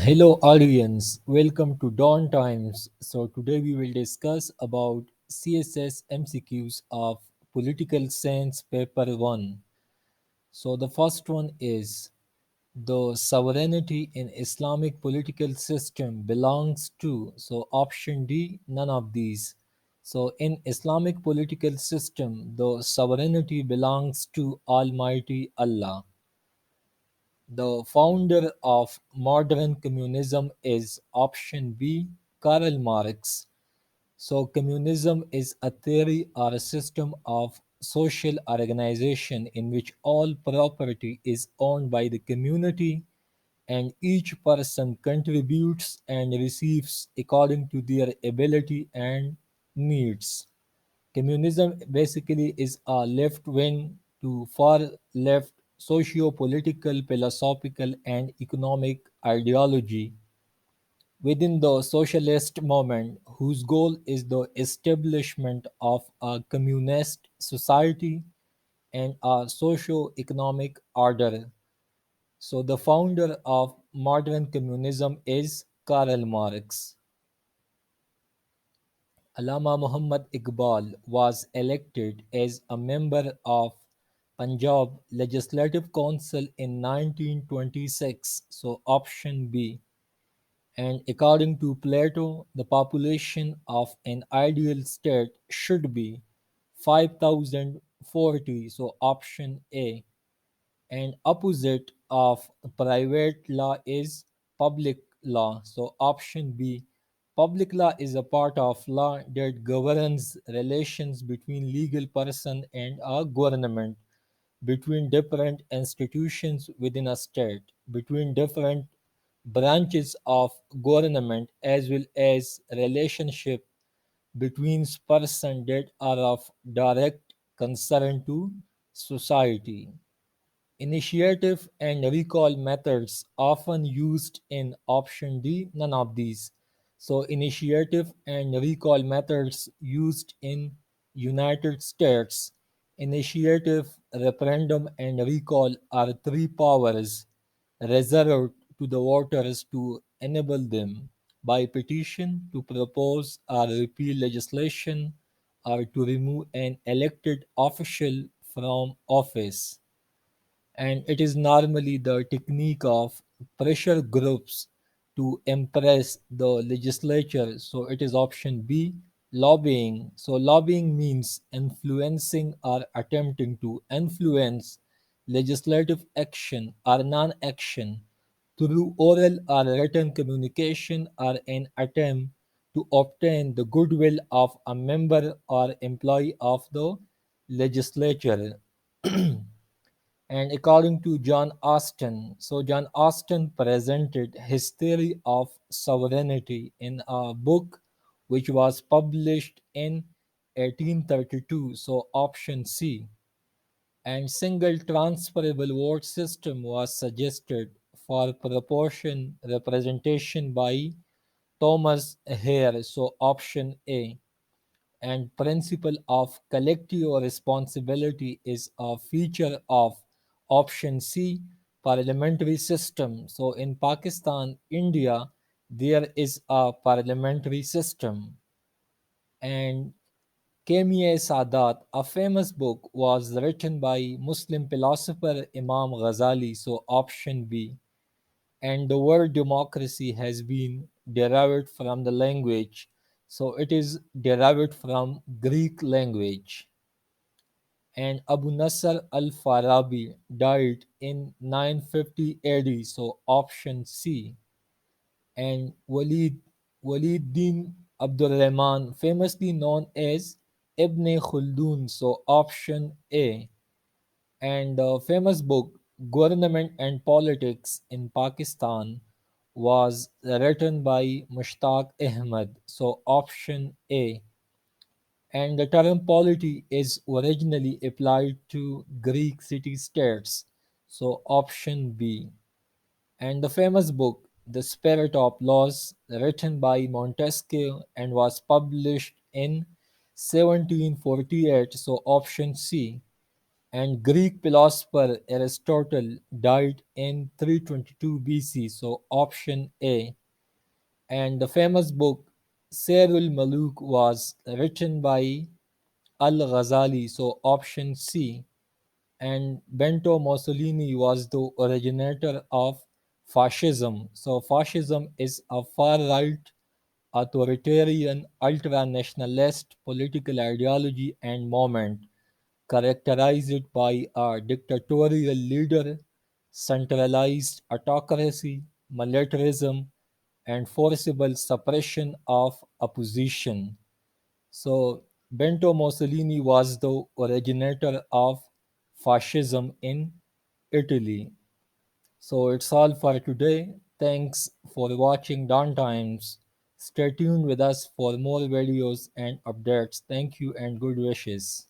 Hello audience, welcome to Dawn Times. So today we will discuss about CSS MCQs of Political Science Paper 1. So the first one is the sovereignty in Islamic political system belongs to, so option D, none of these. So in Islamic political system, the sovereignty belongs to Almighty Allah. The founder of modern communism is option B, Karl Marx. So, communism is a theory or a system of social organization in which all property is owned by the community and each person contributes and receives according to their ability and needs. Communism basically is a left wing to far left socio-political, philosophical, and economic ideology within the socialist movement, whose goal is the establishment of a communist society and a socio-economic order. So, the founder of modern communism is Karl Marx. Allama Muhammad Iqbal was elected as a member of Punjab Legislative Council in 1926, so option B. And according to Plato, the population of an ideal state should be 5040, so option A. And opposite of private law is public law, so option B. Public law is a part of law that governs relations between legal person and a government, between different institutions within a state, between different branches of government, as well as relationship between persons that are of direct concern to society. Initiative and recall methods often used in option D, none of these. So initiative and recall methods used in United States. Initiative, referendum, and recall are three powers reserved to the voters to enable them by petition to propose or repeal legislation or to remove an elected official from office, and it is normally the technique of pressure groups to impress the legislature. So it is option B, lobbying. So lobbying means influencing or attempting to influence legislative action or non-action through oral or written communication or an attempt to obtain the goodwill of a member or employee of the legislature. And according to John Austin, so John Austin presented his theory of sovereignty in a book which was published in 1832, so option C. And single transferable vote system was suggested for proportion representation by Thomas Hare, so option A. And principle of collective responsibility is a feature of option C, parliamentary system. So in Pakistan, India, there is a parliamentary system. And Kemie Sadat, a famous book, was written by Muslim philosopher Imam Ghazali, so option B. And the word democracy has been derived from the language, so it is derived from Greek language. And Abu Nasr al-Farabi died in 950 AD, so option C. And Walid din Abdul Rahman, famously known as Ibn Khaldun, so option A. And the famous book Government and Politics in Pakistan was written by Mushtaq Ahmed, so option A. And the term polity is originally applied to Greek city-states, so option B. And the famous book The Spirit of Laws, written by Montesquieu and was published in 1748, so option C. And Greek philosopher Aristotle died in 322 BC, so option A. And the famous book Sairul Maluk was written by Al Ghazali, so option C. And Benito Mussolini was the originator of fascism. So fascism is a far-right, authoritarian, ultra-nationalist political ideology and movement characterized by a dictatorial leader, centralized autocracy, militarism, and forcible suppression of opposition. So, Benito Mussolini was the originator of fascism in Italy. So, it's all for today. Thanks for watching Downtimes. Stay tuned with us for more videos and updates. Thank you and good wishes.